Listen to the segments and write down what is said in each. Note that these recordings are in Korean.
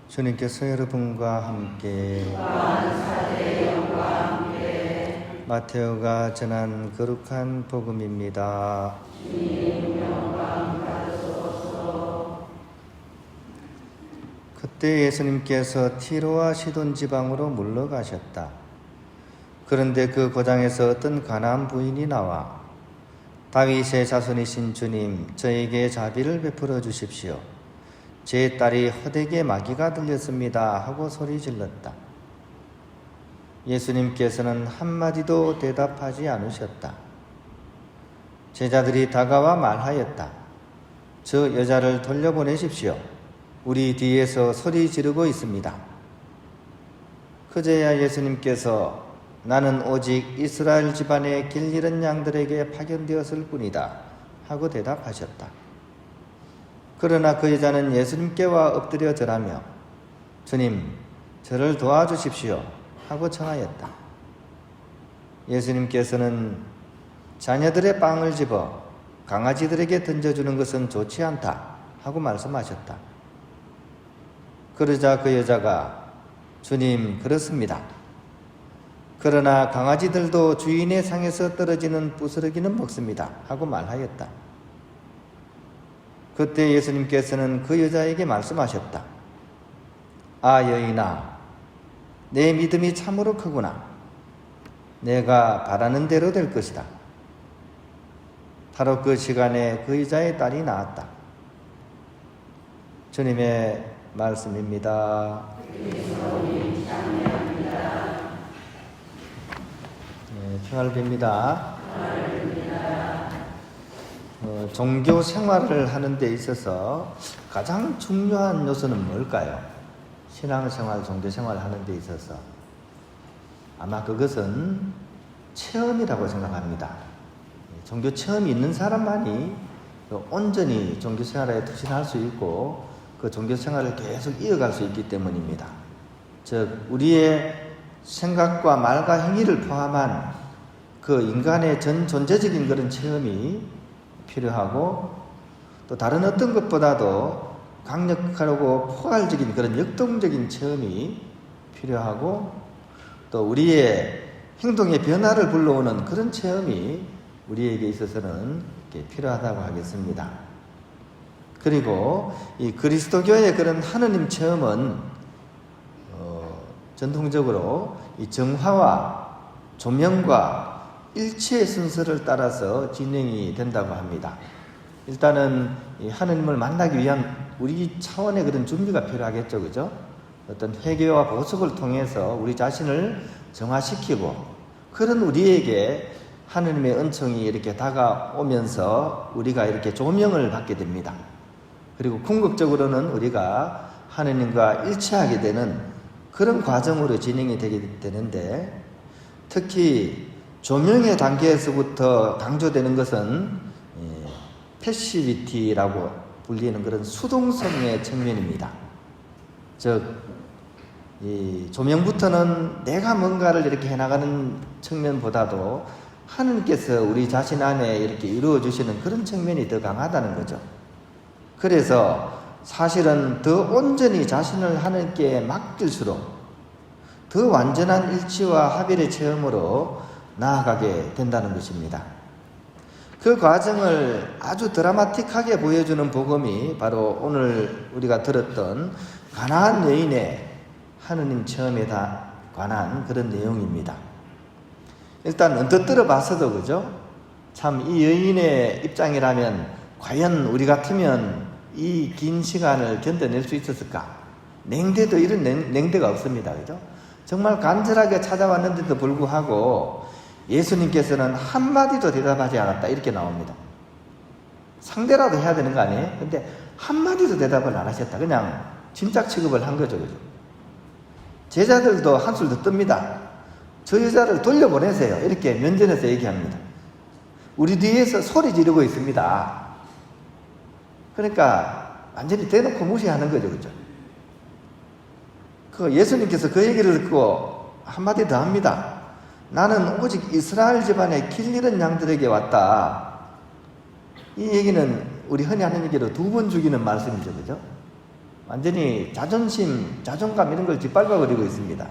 주님께서 여러분과 함께 마테오가 전한 거룩한 복음입니다. 그때 예수님께서 티로와 시돈 지방으로 물러가셨다. 그런데 그 고장에서 어떤 가나안 부인이 나와 다윗의 자손이신 주님, 저에게 자비를 베풀어 주십시오. 제 딸이 헛되게 마귀가 들렸습니다 하고 소리 질렀다. 예수님께서는 한마디도 대답하지 않으셨다. 제자들이 다가와 말하였다. 저 여자를 돌려보내십시오. 우리 뒤에서 소리 지르고 있습니다. 그제야 예수님께서 나는 오직 이스라엘 집안의 길 잃은 양들에게 파견되었을 뿐이다 하고 대답하셨다. 그러나 그 여자는 예수님께와 엎드려 절하며 주님, 저를 도와주십시오 하고 청하였다. 예수님께서는 자녀들의 빵을 집어 강아지들에게 던져주는 것은 좋지 않다 하고 말씀하셨다. 그러자 그 여자가 주님, 그렇습니다. 그러나 강아지들도 주인의 상에서 떨어지는 부스러기는 먹습니다 하고 말하였다. 그때 예수님께서는 그 여자에게 말씀하셨다. 아, 여인아, 내 믿음이 참으로 크구나. 내가 바라는 대로 될 것이다. 바로 그 시간에 그 여자의 딸이 나았다. 주님의 말씀입니다. 평화를 빕니다. 종교 생활을 하는 데 있어서 가장 중요한 요소는 뭘까요? 신앙생활, 종교생활을 하는 데 있어서 아마 그것은 체험이라고 생각합니다. 종교 체험이 있는 사람만이 온전히 종교생활에 투신할 수 있고 그 종교생활을 계속 이어갈 수 있기 때문입니다. 즉 우리의 생각과 말과 행위를 포함한 그 인간의 전 존재적인 그런 체험이 필요하고 또 다른 어떤 것보다도 강력하고 포괄적인 그런 역동적인 체험이 필요하고 또 우리의 행동의 변화를 불러오는 그런 체험이 우리에게 있어서는 필요하다고 하겠습니다. 그리고 이 그리스도교의 그런 하느님 체험은 전통적으로 이 정화와 조명과 일치의 순서를 따라서 진행이 된다고 합니다. 일단은 이 하느님을 만나기 위한 우리 차원의 그런 준비가 필요하겠죠, 그죠? 어떤 회개와 보석을 통해서 우리 자신을 정화시키고 그런 우리에게 하느님의 은총이 이렇게 다가오면서 우리가 이렇게 조명을 받게 됩니다. 그리고 궁극적으로는 우리가 하느님과 일치하게 되는 그런 과정으로 진행이 되게 되는데 특히 조명의 단계에서부터 강조되는 것은 패시비티라고 불리는 그런 수동성의 측면입니다. 즉, 이 조명부터는 내가 뭔가를 이렇게 해나가는 측면보다도 하느님께서 우리 자신 안에 이렇게 이루어 주시는 그런 측면이 더 강하다는 거죠. 그래서 사실은 더 온전히 자신을 하느님께 맡길수록 더 완전한 일치와 합일의 체험으로 나아가게 된다는 것입니다. 그 과정을 아주 드라마틱하게 보여주는 복음이 바로 오늘 우리가 들었던 가나안 여인의 하느님 체험에 관한 그런 내용입니다. 일단 언뜻 들어봤어도 그죠? 참 이 여인의 입장이라면 과연 우리 같으면 이 긴 시간을 견뎌낼 수 있었을까? 냉대도 이런 냉대가 없습니다. 그죠? 정말 간절하게 찾아왔는데도 불구하고 예수님께서는 한마디도 대답하지 않았다. 이렇게 나옵니다. 상대라도 해야 되는 거 아니에요? 근데 한마디도 대답을 안 하셨다. 그냥 짐작 취급을 한 거죠. 그죠? 제자들도 한술 더 뜹니다. 저 여자를 돌려보내세요. 이렇게 면전에서 얘기합니다. 우리 뒤에서 소리 지르고 있습니다. 그러니까 완전히 대놓고 무시하는 거죠. 그죠? 예수님께서 그 얘기를 듣고 한마디 더 합니다. 나는 오직 이스라엘 집안의 길 잃은 양들에게 왔다. 이 얘기는 우리 흔히 하는 얘기로 두 번 죽이는 말씀이죠. 그죠? 완전히 자존심, 자존감 이런 걸 짓밟아버리고 있습니다.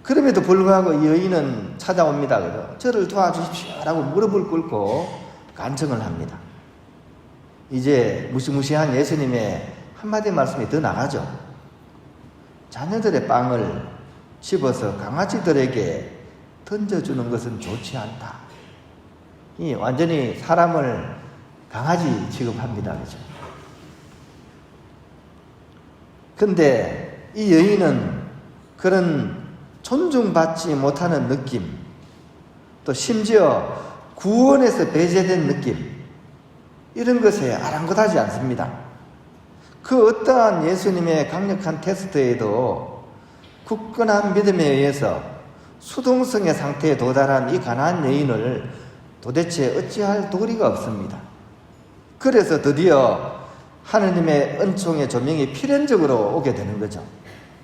그럼에도 불구하고 이 여인은 찾아옵니다. 그죠? 저를 도와주십시오 라고 무릎을 꿇고 간청을 합니다. 이제 무시무시한 예수님의 한마디 말씀이 더 나가죠. 자녀들의 빵을 집어서 강아지들에게 던져주는 것은 좋지 않다. 이 완전히 사람을 강아지 취급합니다. 그죠? 근데 이 여인은 그런 존중받지 못하는 느낌, 또 심지어 구원에서 배제된 느낌, 이런 것에 아랑곳하지 않습니다. 그 어떠한 예수님의 강력한 테스트에도 굳건한 믿음에 의해서 수동성의 상태에 도달한 이 가난한 여인을 도대체 어찌할 도리가 없습니다. 그래서 드디어 하느님의 은총의 조명이 필연적으로 오게 되는 거죠.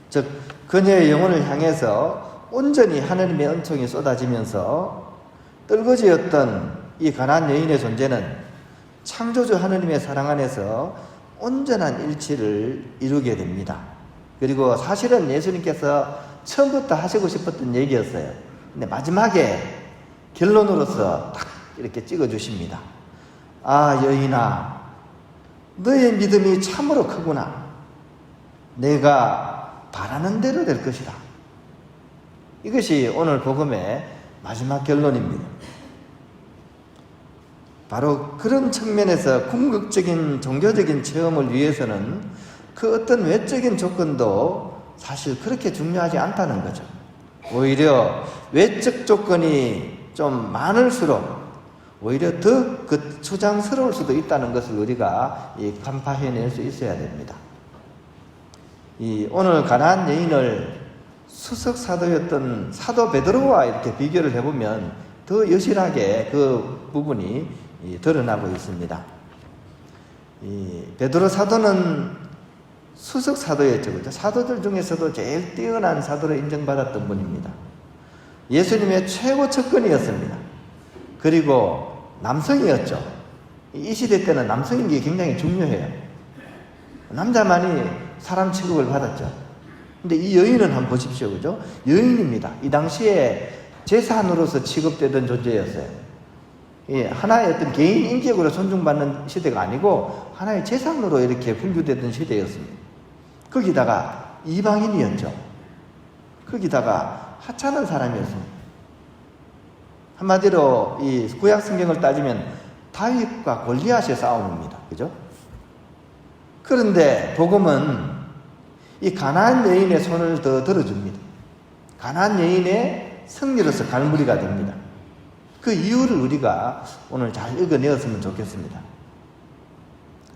즉 그녀의 영혼을 향해서 온전히 하느님의 은총이 쏟아지면서 떨거지였던 이 가난한 여인의 존재는 창조주 하느님의 사랑 안에서 온전한 일치를 이루게 됩니다. 그리고 사실은 예수님께서 처음부터 하시고 싶었던 얘기였어요. 근데 마지막에 결론으로서 딱 이렇게 찍어주십니다. 아, 여인아, 너의 믿음이 참으로 크구나. 내가 바라는 대로 될 것이다. 이것이 오늘 복음의 마지막 결론입니다. 바로 그런 측면에서 궁극적인 종교적인 체험을 위해서는 그 어떤 외적인 조건도 사실 그렇게 중요하지 않다는 거죠. 오히려 외적 조건이 좀 많을수록 오히려 더 거추장스러울 수도 있다는 것을 우리가 간파해낼 수 있어야 됩니다. 오늘 가난한 여인을 수석 사도였던 사도 베드로와 이렇게 비교를 해보면 더 여실하게 그 부분이 드러나고 있습니다. 베드로 사도는 수석 사도였죠. 그렇죠? 사도들 중에서도 제일 뛰어난 사도로 인정받았던 분입니다. 예수님의 최고 측근이었습니다. 그리고 남성이었죠. 이 시대 때는 남성인 게 굉장히 중요해요. 남자만이 사람 취급을 받았죠. 근데 이 여인은 한번 보십시오. 그죠? 여인입니다. 이 당시에 재산으로서 취급되던 존재였어요. 하나의 어떤 개인 인격으로 존중받는 시대가 아니고 하나의 재산으로 이렇게 분류되던 시대였습니다. 거기다가 이방인이었죠. 거기다가 하찮은 사람이었습니다. 한마디로 이 구약 성경을 따지면 다윗과 골리앗의 싸움입니다. 그죠? 그런데 복음은 이 가난한 여인의 손을 더 들어줍니다. 가난한 여인의 승리로서 갈무리가 됩니다. 그 이유를 우리가 오늘 잘 읽어내었으면 좋겠습니다.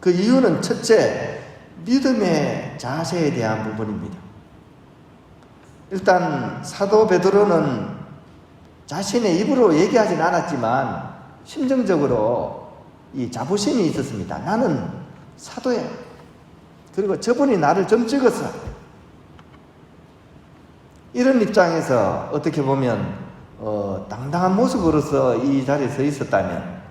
그 이유는 첫째, 믿음의 자세에 대한 부분입니다. 일단 사도 베드로는 자신의 입으로 얘기하진 않았지만 심정적으로 이 자부심이 있었습니다. 나는 사도야. 그리고 저분이 나를 좀 찍었어. 이런 입장에서 어떻게 보면 당당한 모습으로서 이 자리에 서 있었다면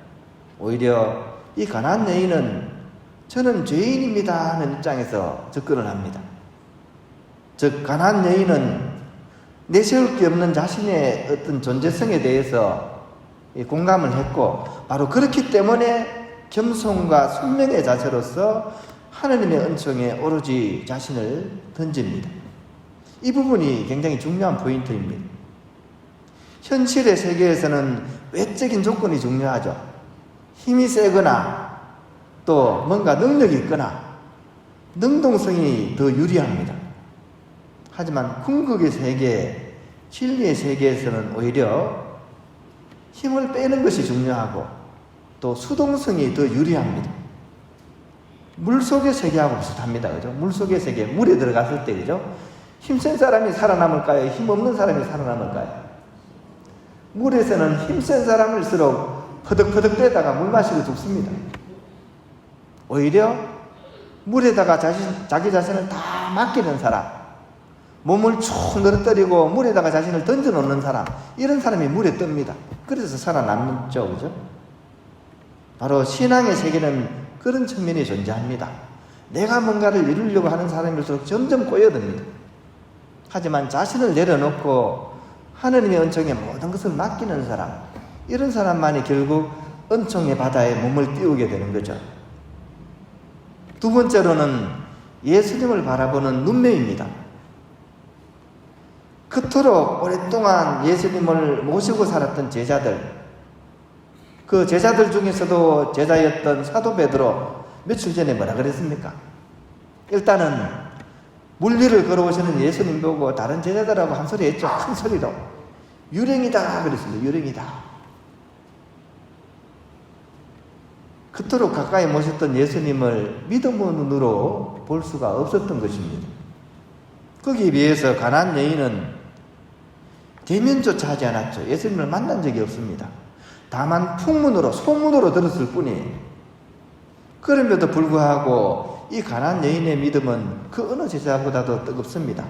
오히려 이 가난한 여인은 저는 죄인입니다 하는 입장에서 접근을 합니다. 즉 가난한 여인은 내세울 게 없는 자신의 어떤 존재성에 대해서 공감을 했고 바로 그렇기 때문에 겸손과 순명의 자세로서 하느님의 은총에 오로지 자신을 던집니다. 이 부분이 굉장히 중요한 포인트입니다. 현실의 세계에서는 외적인 조건이 중요하죠. 힘이 세거나 또 뭔가 능력이 있거나 능동성이 더 유리합니다. 하지만 궁극의 세계, 진리의 세계에서는 오히려 힘을 빼는 것이 중요하고 또 수동성이 더 유리합니다. 물속의 세계하고 비슷합니다. 그죠? 물속의 세계, 물에 들어갔을 때, 그죠? 힘센 사람이 살아남을까요? 힘없는 사람이 살아남을까요? 물에서는 힘센 사람일수록 퍼덕퍼덕 대다가 물 마시고 죽습니다. 오히려 물에다가 자기 자신을 다 맡기는 사람, 몸을 축 늘어뜨리고 물에다가 자신을 던져 놓는 사람, 이런 사람이 물에 뜹니다. 그래서 살아남죠. 그죠? 바로 신앙의 세계는 그런 측면이 존재합니다. 내가 뭔가를 이루려고 하는 사람일수록 점점 꼬여듭니다. 하지만 자신을 내려놓고 하느님의 은총에 모든 것을 맡기는 사람, 이런 사람만이 결국 은총의 바다에 몸을 띄우게 되는 거죠. 두 번째로는 예수님을 바라보는 눈매입니다. 그토록 오랫동안 예수님을 모시고 살았던 제자들, 그 제자들 중에서도 제자였던 사도 베드로 며칠 전에 뭐라 그랬습니까? 일단은 물 위를 걸어오시는 예수님 보고 다른 제자들하고 한 소리 했죠. 큰 소리로. 유령이다 그랬습니다. 유령이다. 그토록 가까이 모셨던 예수님을 믿음의 눈으로 볼 수가 없었던 것입니다. 거기에 비해서 가나안 여인은 대면조차 하지 않았죠. 예수님을 만난 적이 없습니다. 다만 풍문으로, 소문으로 들었을 뿐이에요. 그럼에도 불구하고 이 가나안 여인의 믿음은 그 어느 제자보다도 뜨겁습니다.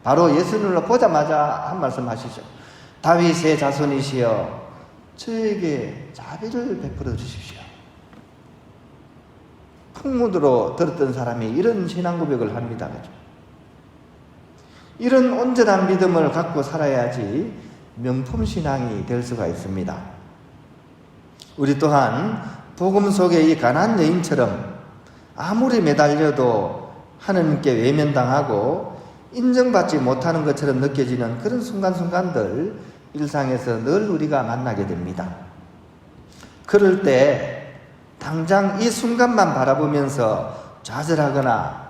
바로 예수님을 보자마자 한 말씀 하시죠. 다윗의 자손이시여 저에게 자비를 베풀어 주십시오. 풍문으로 들었던 사람이 이런 신앙 고백을 합니다. 그죠? 이런 온전한 믿음을 갖고 살아야지 명품 신앙이 될 수가 있습니다. 우리 또한 복음 속의 이 가나안 여인처럼 아무리 매달려도 하나님께 외면당하고 인정받지 못하는 것처럼 느껴지는 그런 순간순간들 일상에서 늘 우리가 만나게 됩니다. 그럴 때 당장 이 순간만 바라보면서 좌절하거나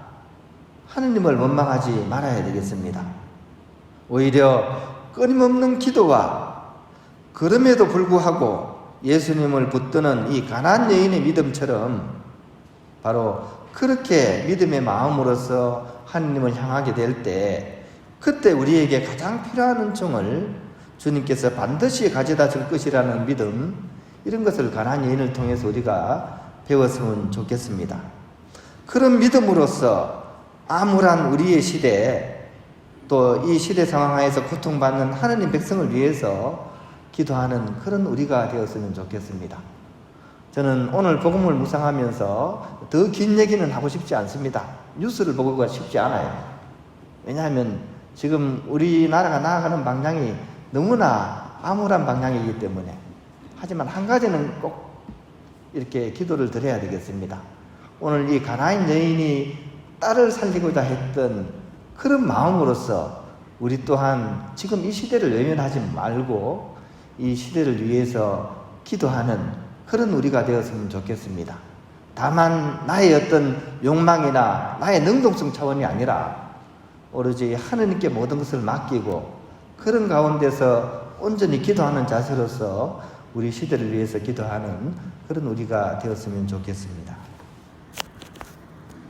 하느님을 원망하지 말아야 되겠습니다. 오히려 끊임없는 기도와 그럼에도 불구하고 예수님을 붙드는 이 가나안 여인의 믿음처럼 바로 그렇게 믿음의 마음으로서 하느님을 향하게 될 때 그때 우리에게 가장 필요한 은총을 주님께서 반드시 가져다 줄 것이라는 믿음, 이런 것을 가나안 여인을 통해서 우리가 배웠으면 좋겠습니다. 그런 믿음으로써 암울한 우리의 시대에 또 이 시대 상황 하에서 고통받는 하느님 백성을 위해서 기도하는 그런 우리가 되었으면 좋겠습니다. 저는 오늘 복음을 묵상하면서 더 긴 얘기는 하고 싶지 않습니다. 뉴스를 보고가 쉽지 않아요. 왜냐하면 지금 우리나라가 나아가는 방향이 너무나 암울한 방향이기 때문에. 하지만 한 가지는 꼭 이렇게 기도를 드려야 되겠습니다. 오늘 이 가나안 여인이 딸을 살리고자 했던 그런 마음으로서 우리 또한 지금 이 시대를 외면하지 말고 이 시대를 위해서 기도하는 그런 우리가 되었으면 좋겠습니다. 다만 나의 어떤 욕망이나 나의 능동성 차원이 아니라 오로지 하느님께 모든 것을 맡기고 그런 가운데서 온전히 기도하는 자세로서 우리 시대를 위해서 기도하는 그런 우리가 되었으면 좋겠습니다.